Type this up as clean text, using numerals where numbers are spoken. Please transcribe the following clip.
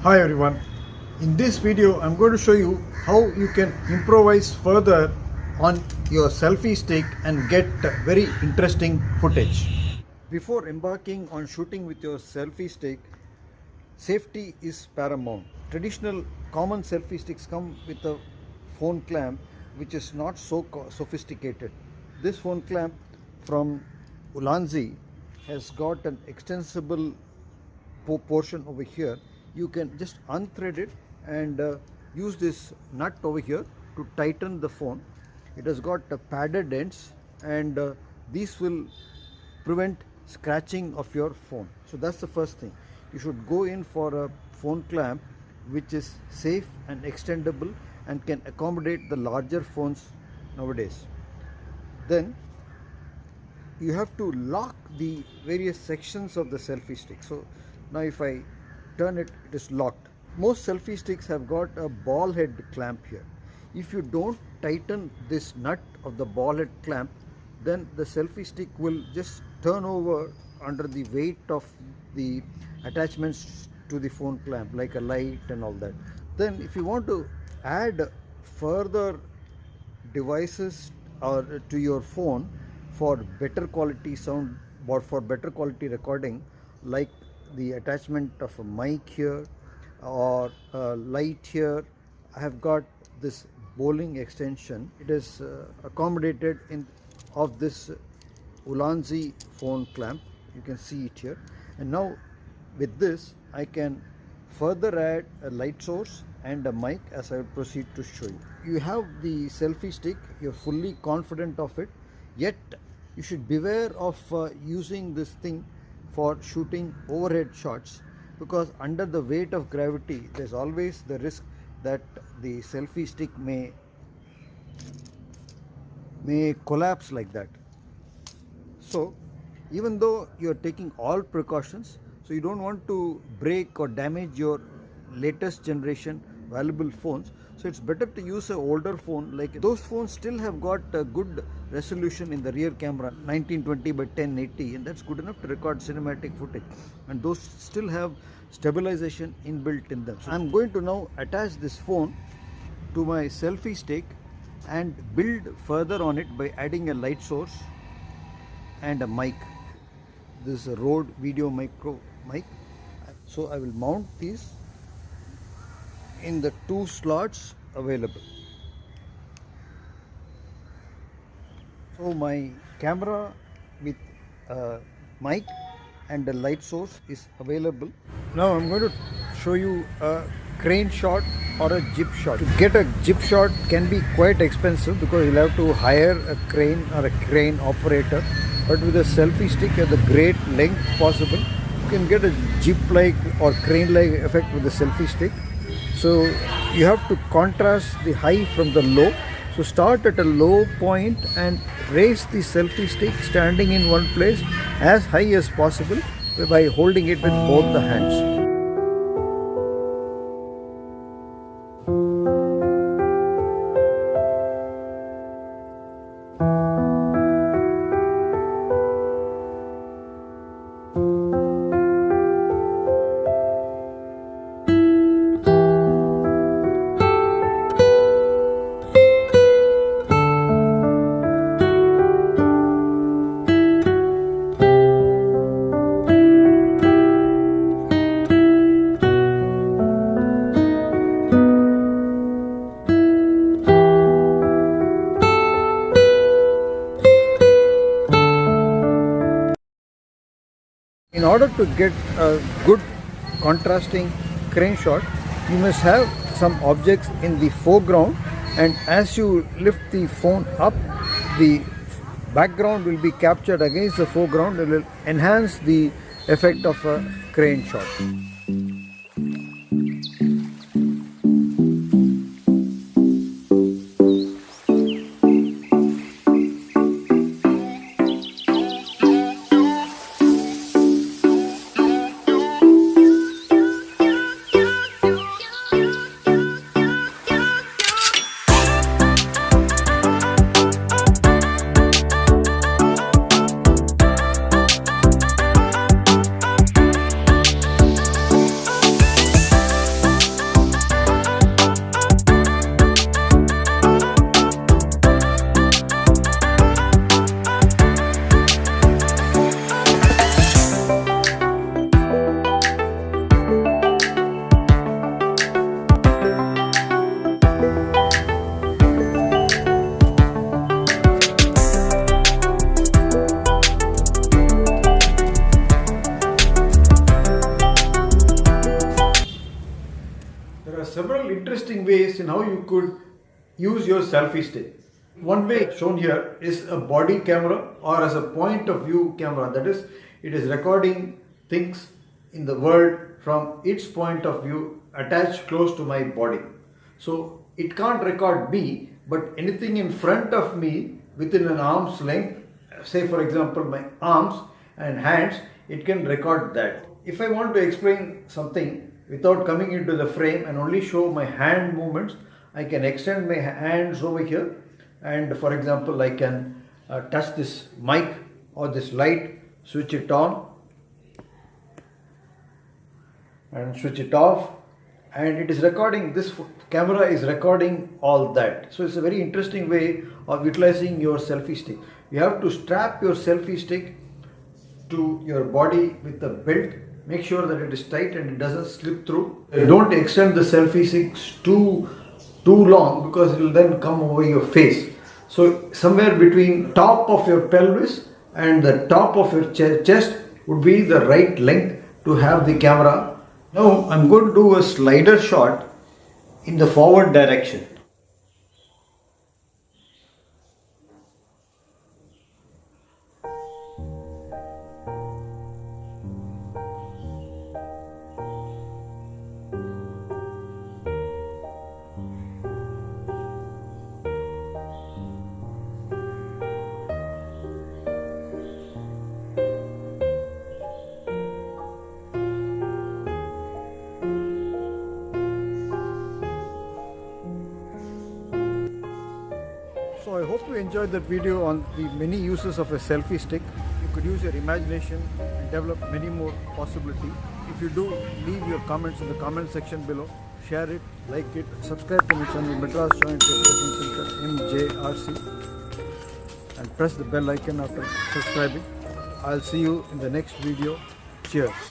Hi everyone, in this video I'm going to show you how you can improvise further on your selfie stick and get very interesting footage. Before embarking on shooting with your selfie stick, safety is paramount. Traditional common selfie sticks come with a phone clamp which is not so sophisticated. This phone clamp from Ulanzi has got an extensible portion over here. You can just unthread it and use this nut over here to tighten the phone. It has got padded ends and these will prevent scratching of your phone. So that's the first thing. You should go in for a phone clamp which is safe and extendable and can accommodate the larger phones nowadays. Then you have to lock the various sections of the selfie stick. So now if I turn it, it is locked. Most selfie sticks have got a ball head clamp here. If you don't tighten this nut of the ball head clamp, then the selfie stick will just turn over under the weight of the attachments to the phone clamp, like a light and all that. Then if you want to add further devices or to your phone for better quality sound or for better quality recording, like the attachment of a mic here or a light here, I have got this bowling extension. It is accommodated in of this Ulanzi phone clamp. You can see it here. And now with this I can further add a light source and a mic as I will proceed to show you. You have the selfie stick, you're fully confident of it, yet you should beware of using this thing for shooting overhead shots, because under the weight of gravity there's always the risk that the selfie stick may collapse like that. So even though you're taking all precautions, so you don't want to break or damage your latest generation valuable phones, so it's better to use an older phone. Like those phones still have got a good resolution in the rear camera, 1920 by 1080, and that's good enough to record cinematic footage, and those still have stabilization inbuilt in them. So I'm going to now attach this phone to my selfie stick and build further on it by adding a light source and a mic. This is a Rode video micro mic. So I will mount these in the two slots available. So my camera with a mic and a light source is available. Now I'm going to show you a crane shot or a jib shot. To get a jib shot can be quite expensive because you'll have to hire a crane or a crane operator, but with a selfie stick you have the great length possible. You can get a jib-like or crane-like effect with the selfie stick. So you have to contrast the high from the low. So start at a low point and raise the selfie stick standing in one place as high as possible by holding it with both the hands. In order to get a good contrasting crane shot, you must have some objects in the foreground, and as you lift the phone up, the background will be captured against the foreground. It will enhance the effect of a crane shot. are several interesting ways in how you could use your selfie stick. One way shown here is a body camera or as a point of view camera. That is, it is recording things in the world from its point of view attached close to my body. So it can't record me, but anything in front of me within an arm's length, say for example my arms and hands, it can record that. If I want to explain something without coming into the frame and only show my hand movements, I can extend my hands over here, and for example I can touch this mic or this light, switch it on and switch it off, and it is recording. This camera is recording all that. So it's a very interesting way of utilizing your selfie stick. You have to strap your selfie stick to your body with a belt. Make sure that it is tight and it doesn't slip through. Don't extend the selfie stick too long, because it will then come over your face. So somewhere between top of your pelvis and the top of your chest would be the right length to have the camera. Now I'm going to do a slider shot in the forward direction. So I hope you enjoyed that video on the many uses of a selfie stick. You could use your imagination and develop many more possibilities. If you do, leave your comments in the comment section below. Share it, like it, subscribe to my channel Madras Joint Recording Center MJRC, and press the bell icon after subscribing. I'll see you in the next video. Cheers.